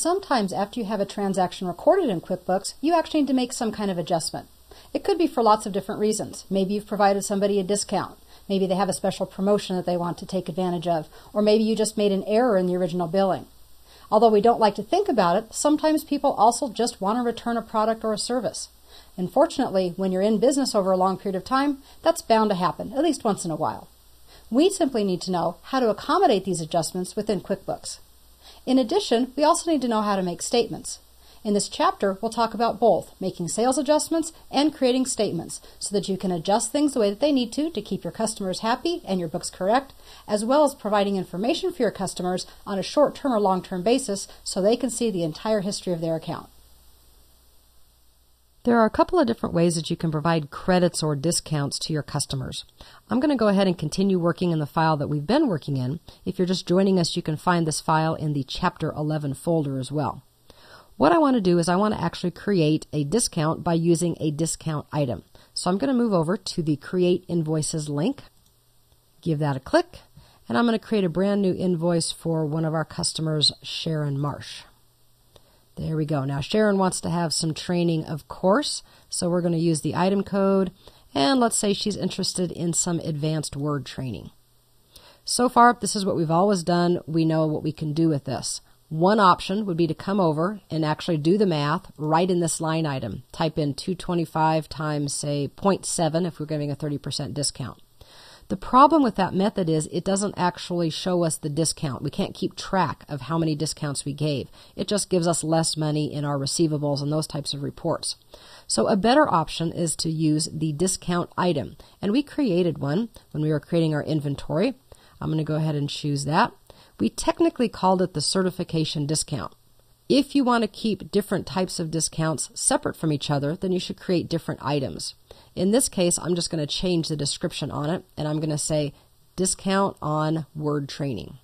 Sometimes after you have a transaction recorded in QuickBooks, you actually need to make some kind of adjustment. It could be for lots of different reasons. Maybe you've provided somebody a discount. Maybe they have a special promotion that they want to take advantage of. Or maybe you just made an error in the original billing. Although we don't like to think about it, sometimes people also just want to return a product or a service. Unfortunately, when you're in business over a long period of time, that's bound to happen, at least once in a while. We simply need to know how to accommodate these adjustments within QuickBooks. In addition, we also need to know how to make statements. In this chapter, we'll talk about both making sales adjustments and creating statements so that you can adjust things the way that they need to keep your customers happy and your books correct, as well as providing information for your customers on a short-term or long-term basis so they can see the entire history of their account. There are a couple of different ways that you can provide credits or discounts to your customers. I'm going to go ahead and continue working in the file that we've been working in. If you're just joining us, you can find this file in the Chapter 11 folder as well. What I want to do is I want to actually create a discount by using a discount item. So I'm going to move over to the Create Invoices link, give that a click, and I'm going to create a brand new invoice for one of our customers, Sharon Marsh. There we go. Now Sharon wants to have some training, of course, so we're going to use the item code, and let's say she's interested in some advanced word training. So far, this is what we've always done. We know what we can do with this. One option would be to come over and actually do the math right in this line item. Type in 225 times, say, 0.7 if we're giving a 30% discount. The problem with that method is it doesn't actually show us the discount. We can't keep track of how many discounts we gave. It just gives us less money in our receivables and those types of reports. So a better option is to use the discount item. And we created one when we were creating our inventory. I'm going to go ahead and choose that. We technically called it the certification discount. If you want to keep different types of discounts separate from each other, then you should create different items. In this case, I'm just going to change the description on it, and I'm going to say discount on word training.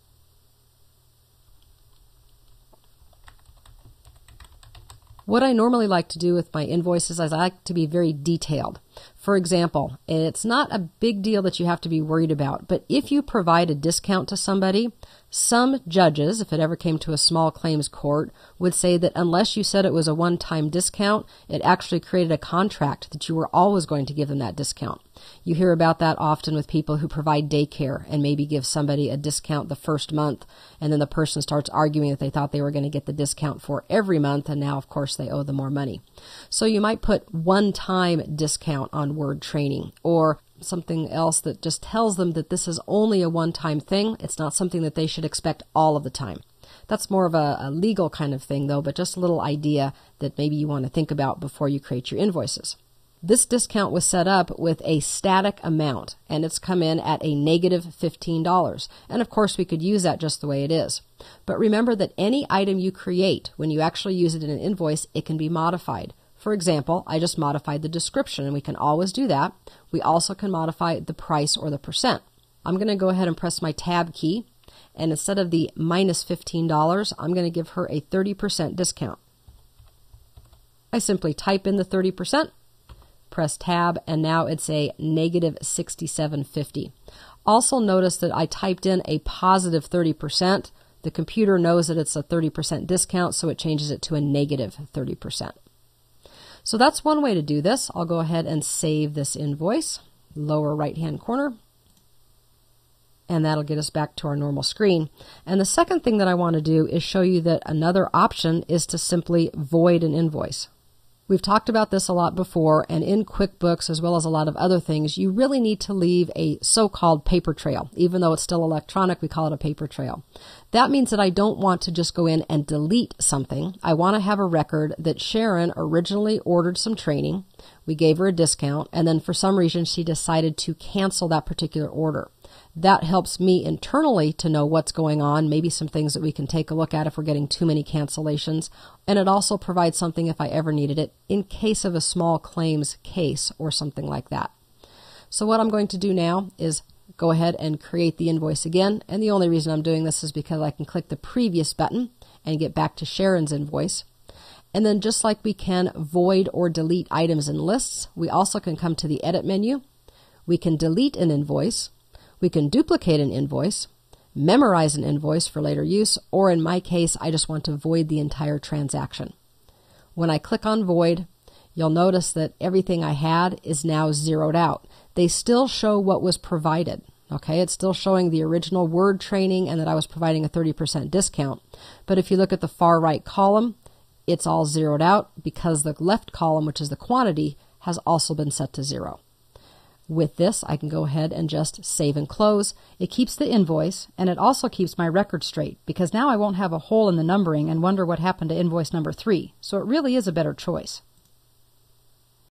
What I normally like to do with my invoices is I like to be very detailed. For example, it's not a big deal that you have to be worried about, but if you provide a discount to somebody, some judges, if it ever came to a small claims court, would say that unless you said it was a one-time discount, it actually created a contract that you were always going to give them that discount. You hear about that often with people who provide daycare and maybe give somebody a discount the first month, and then the person starts arguing that they thought they were going to get the discount for every month, and now, of course, they owe them more money. So you might put one-time discount on word training, or something else that just tells them that this is only a one-time thing. It's not something that they should expect all of the time. That's more of a legal kind of thing, though, but just a little idea that maybe you want to think about before you create your invoices. This discount was set up with a static amount, and it's come in at a negative $15. And of course, we could use that just the way it is. But remember that any item you create, when you actually use it in an invoice, it can be modified. For example, I just modified the description, and we can always do that. We also can modify the price or the percent. I'm going to go ahead and press my Tab key, and instead of the minus $15, I'm going to give her a 30% discount. I simply type in the 30%, press Tab, and now it's a negative $67.50. Also notice that I typed in a positive 30%. The computer knows that it's a 30% discount, so it changes it to a negative 30%. So that's one way to do this. I'll go ahead and save this invoice, lower right-hand corner, and that'll get us back to our normal screen. And the second thing that I want to do is show you that another option is to simply void an invoice. We've talked about this a lot before, and in QuickBooks, as well as a lot of other things, you really need to leave a so-called paper trail. Even though it's still electronic, we call it a paper trail. That means that I don't want to just go in and delete something. I want to have a record that Sharon originally ordered some training, we gave her a discount, and then for some reason she decided to cancel that particular order. That helps me internally to know what's going on, maybe some things that we can take a look at if we're getting too many cancellations. And it also provides something if I ever needed it in case of a small claims case or something like that. So what I'm going to do now is go ahead and create the invoice again. And the only reason I'm doing this is because I can click the previous button and get back to Sharon's invoice. And then just like we can void or delete items and lists, we also can come to the Edit menu. We can delete an invoice. We can duplicate an invoice, memorize an invoice for later use, or in my case, I just want to void the entire transaction. When I click on void, you'll notice that everything I had is now zeroed out. They still show what was provided. Okay, it's still showing the original word training and that I was providing a 30% discount. But if you look at the far right column, it's all zeroed out because the left column, which is the quantity, has also been set to 0. With this, I can go ahead and just save and close. It keeps the invoice, and it also keeps my record straight, because now I won't have a hole in the numbering and wonder what happened to invoice number 3. So it really is a better choice.